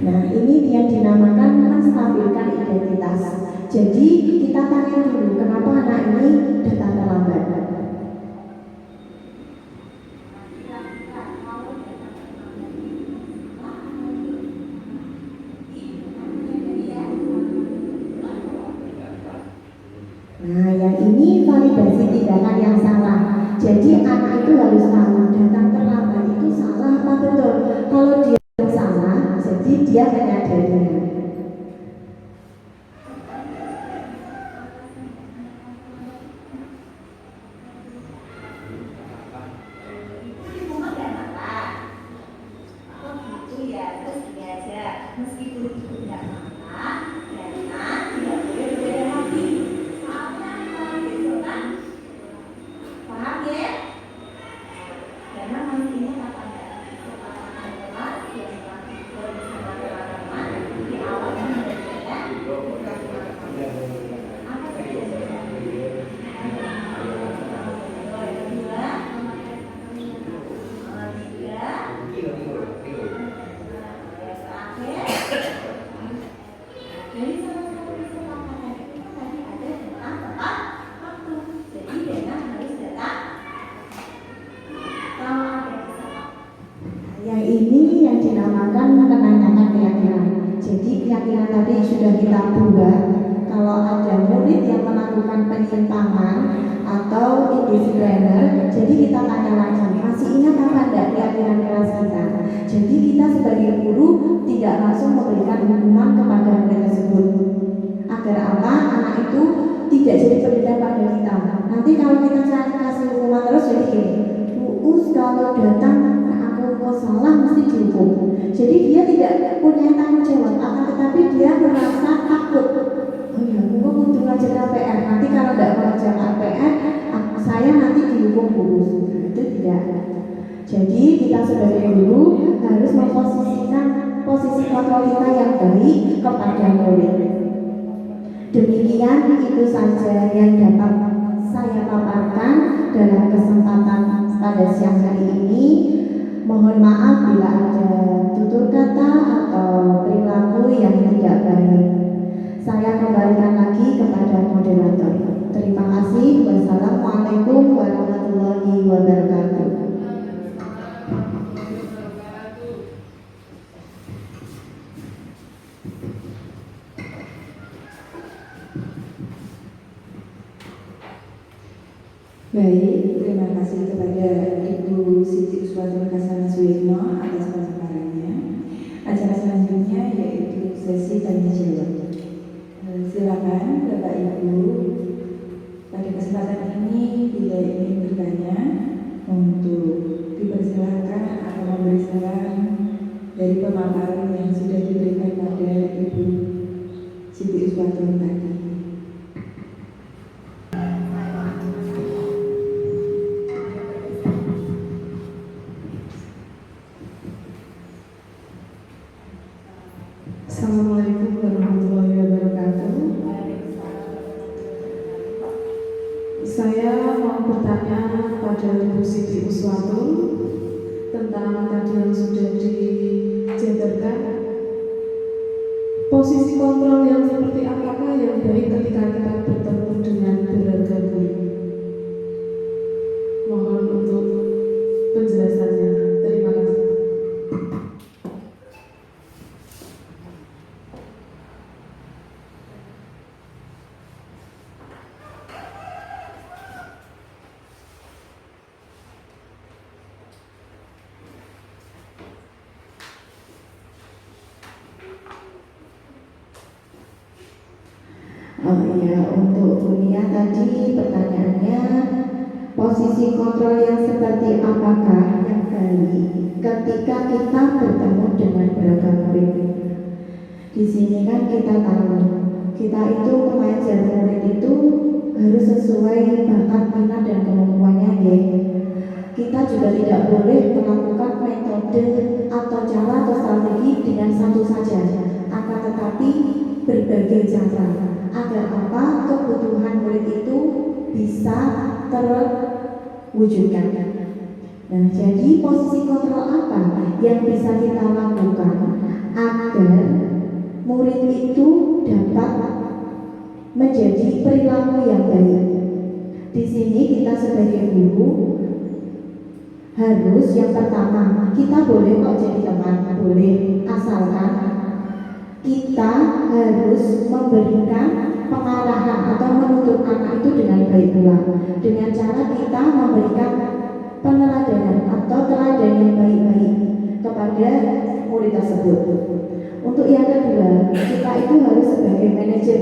[SPEAKER 6] Nah, ini yang dinamakan menstabilkan identitas. Jadi kita tanya dulu, kenapa anak ini datang terlambat? Nah, yang ini validasi tindakan yang salah. Jadi anak itu harus tahu datang terlambat itu salah apa betul. Kalau dia salah, jadi dia menyadarinya. ini yang dinamakan menanyakan keyakinan. Jadi keyakinan tadi sudah kita buat. Kalau ada murid yang melakukan penyimpangan atau indisipliner, jadi kita tanya lagi, masih ingat apa enggak keyakinan kelas kita? Jadi kita sebagai guru tidak langsung memberikan hukuman kepada murid tersebut. Agar apa? Anak itu tidak jadi berbeda pada kita. Nanti kalau kita kasih hukuman terus jadi gini, Uus kalau datang aku salah mesti dihukum. Jadi dia tidak punya tanggung jawab, akan tetapi dia merasa takut. Oh ya, aku butuh ngajar PR. Nanti kalau tidak mengerjakan PR, saya nanti dihukum Uus. Itu tidak. Jadi kita sebagai guru harus memposisikan posisi kontrol kita yang baik kepada murid. Demikian itu saja yang dapat saya paparkan dalam kesempatan pada siang hari ini. Mohon maaf bila ada tutur kata atau perilaku yang tidak baik. Saya kembalikan lagi kepada moderator. Terima kasih. Wassalamualaikum warahmatullahi wabarakatuh.
[SPEAKER 4] Baik, terima kasih kepada Ibu Siti Uswatun Kasana Suyitno atas pemaparannya. Acara selanjutnya yaitu sesi tanya jawab. Silakan Bapak Ibu pada kesempatan ini bila ingin bertanya untuk dipersilakan atau memberi saran dari pemaparan yang sudah diberikan pada Ibu Siti Uswatun tadi.
[SPEAKER 3] Assalamualaikum warahmatullahi wabarakatuh. Saya mau bertanya pada Ibu Siti Uswatun tentang tadi yang sudah dijabarkan. Posisi kontrol yang seperti apakah yang baik ketika kita bertemu dengan beragam guru? Mohon untuk penjelasannya. Terima kasih.
[SPEAKER 6] Oh iya, untuk Bunia tadi pertanyaannya, posisi kontrol yang seperti apakah yang baik ketika kita bertemu dengan beragam murid? Di sini kan kita tahu, kita itu mengajar murid itu harus sesuai bakat, minat dan kemampuannya, ya. Kita juga tidak boleh melakukan metode atau cara atau strategi dengan satu saja, akan tetapi berbagai cara agar apa kebutuhan murid itu bisa terwujudkan. Nah, jadi posisi kontrol apa yang bisa kita lakukan agar murid itu dapat menjadi perilaku yang baik? Di sini kita sebagai guru harus yang pertama, kita boleh kok jadi teman, boleh, asalkan kita harus memberikan pengarahan atau menuntut anak itu dengan baik pula, dengan cara kita memberikan peneladanan atau teladan yang baik-baik kepada murid tersebut. Untuk yang kedua, kita itu harus sebagai manajer,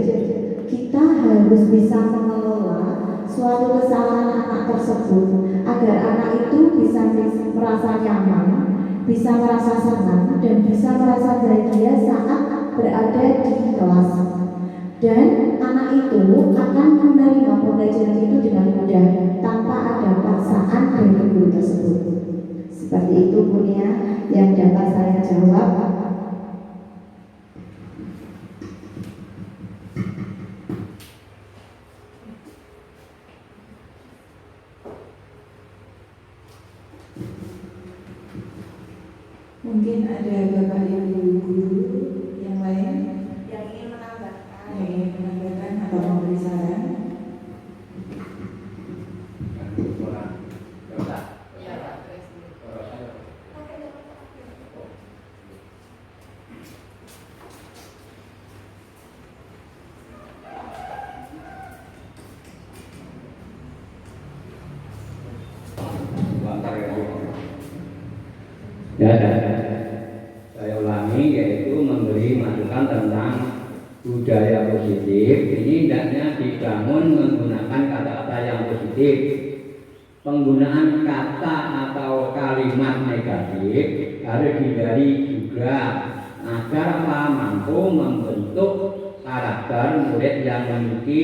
[SPEAKER 6] kita harus bisa mengelola suatu kesalahan anak tersebut agar anak itu bisa merasa nyaman, bisa merasa senang, dan bisa merasa bahagia saat berada di kelas. Dan anak itu akan menerima pembelajaran itu dengan mudah tanpa ada paksaan dari guru tersebut. Seperti itu Bunia yang dapat saya jawab.
[SPEAKER 4] Mungkin ada Bapak Ibu guru yang lain
[SPEAKER 2] Yang ingin menambahkan.
[SPEAKER 4] yang ingin menambahkan atau memberi saran.
[SPEAKER 7] Ya, saya ulangi, yaitu memberi masukan tentang budaya positif. Ini hendaknya dibangun menggunakan kata-kata yang positif. Penggunaan kata atau kalimat negatif harus dihindari juga agar mampu membentuk karakter murid yang memiliki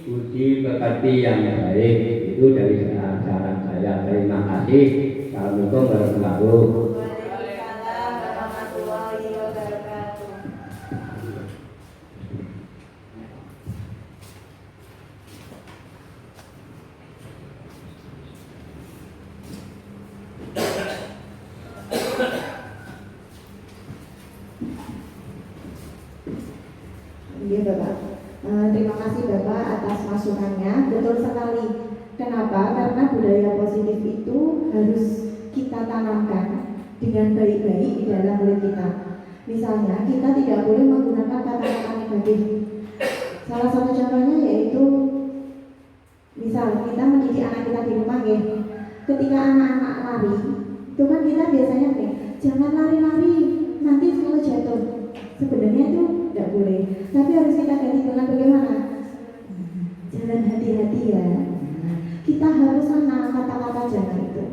[SPEAKER 7] budi pekerti yang baik. Itu dari saran saya. Terima kasih. Assalamualaikum warahmatullahi wabarakatuh.
[SPEAKER 2] Waalaikumsalam warahmatullahi wabarakatuh.
[SPEAKER 6] Iya Bapak. Terima kasih Bapak atas masukannya. Betul sekali. Kenapa? Karena budaya positif itu harus kita tanamkan dengan baik-baik di dalam murid kita. Misalnya kita tidak boleh menggunakan kata-kata negatif. Salah satu contohnya yaitu misal kita mendidik anak kita di rumah ya. Ketika anak-anak lari, itu kan kita biasanya nih, jangan lari-lari, nanti kalau jatuh. Sebenarnya itu tidak boleh, tapi harus kita ganti dengan bagaimana? Jalan hati-hati ya. Kita harus sana kata-kata jangan itu.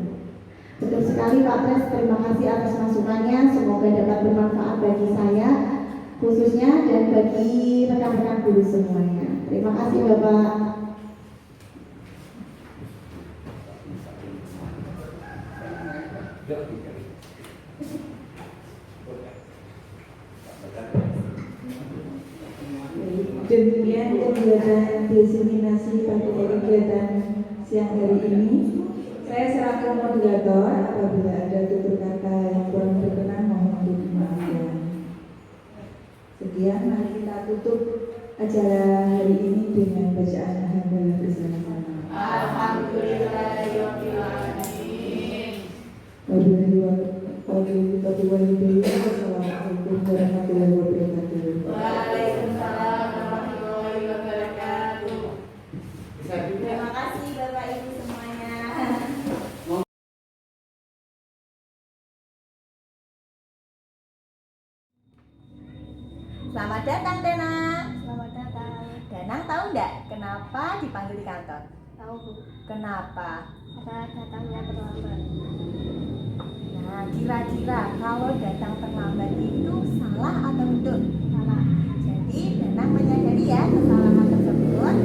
[SPEAKER 6] Betul sekali Pak Pres, terima kasih atas masukannya. Semoga dapat bermanfaat bagi saya khususnya dan bagi rekan-rekan guru semuanya. Terima kasih Bapak.
[SPEAKER 4] Demikian kegiatan diseminasi pada kegiatan siang hari ini. Saya selaku moderator, apabila ada tutur kata yang kurang berkenan mohon untuk dimaafkan. Sekian, mari kita tutup acara hari ini dengan bacaan hamdalah bersama-sama.
[SPEAKER 2] Alhamdulillahirabbil alamin.
[SPEAKER 4] Wassalamualaikum warahmatullahi wabarakatuh.
[SPEAKER 2] Waalaikumsalam warahmatullahi wabarakatuh. Terima kasih Bapak Ibu semuanya. Selamat datang Danang.
[SPEAKER 8] Selamat datang.
[SPEAKER 2] Danang tahu nggak kenapa dipanggil di kantor?
[SPEAKER 8] Tahu Bu,
[SPEAKER 2] Kenapa?
[SPEAKER 8] karena datangnya terlambat.
[SPEAKER 2] Nah, kira-kira kalau datang terlambat itu salah atau betul?
[SPEAKER 8] Salah.
[SPEAKER 2] Jadi Danang menyadari ya kesalahan tersebut.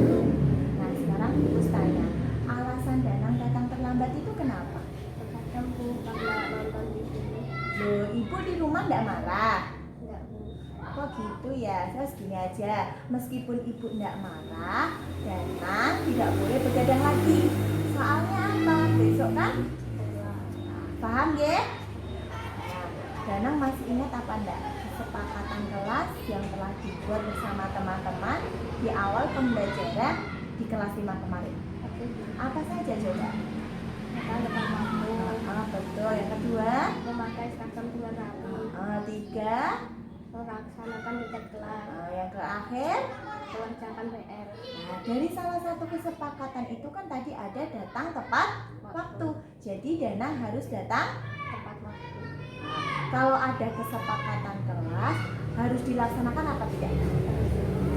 [SPEAKER 2] Nah, sekarang Ibu tanya, alasan Danang datang terlambat itu kenapa?
[SPEAKER 8] Terkadang Bu karena nonton di sini.
[SPEAKER 2] Loh, Ibu di rumah nggak marah?
[SPEAKER 8] Enggak Bu.
[SPEAKER 2] Kok gitu ya? Terus gini aja, meskipun Ibu nggak marah, Danang tidak boleh begadang lagi. Soalnya apa? Besok kan? Paham ya? Nah, Danang masih ingat apa enggak kesepakatan kelas yang telah dibuat bersama teman-teman di awal pembelajaran di kelas 5 kemarin? Apa saja coba?
[SPEAKER 8] Maka depan waktu
[SPEAKER 2] Betul. Yang kedua?
[SPEAKER 8] memakai seragam dengan rapi.
[SPEAKER 2] 3.
[SPEAKER 8] Melaksanakan tugas kelas.
[SPEAKER 2] Yang terakhir?
[SPEAKER 8] Mengerjakan PR.
[SPEAKER 2] Nah, dari salah satu kesepakatan itu kan tadi ada datang tepat waktu. Jadi Danang harus datang.
[SPEAKER 8] Tepat waktu.
[SPEAKER 2] Kalau ada kesepakatan kelas harus dilaksanakan apa tidak?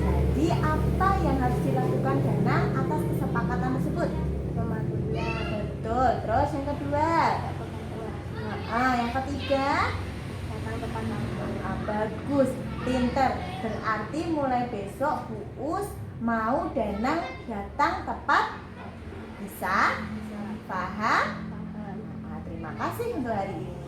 [SPEAKER 2] Jadi apa yang harus dilakukan Danang atas kesepakatan tersebut?
[SPEAKER 8] Mematuhinya.
[SPEAKER 2] Betul. Terus yang kedua? Yang ketiga?
[SPEAKER 8] Datang tepat waktu.
[SPEAKER 2] Bagus, pinter. Berarti mulai besok Bu Us mau Danang datang tepat. Bisa? Paham?
[SPEAKER 8] Paham.
[SPEAKER 2] Terima kasih untuk hari ini.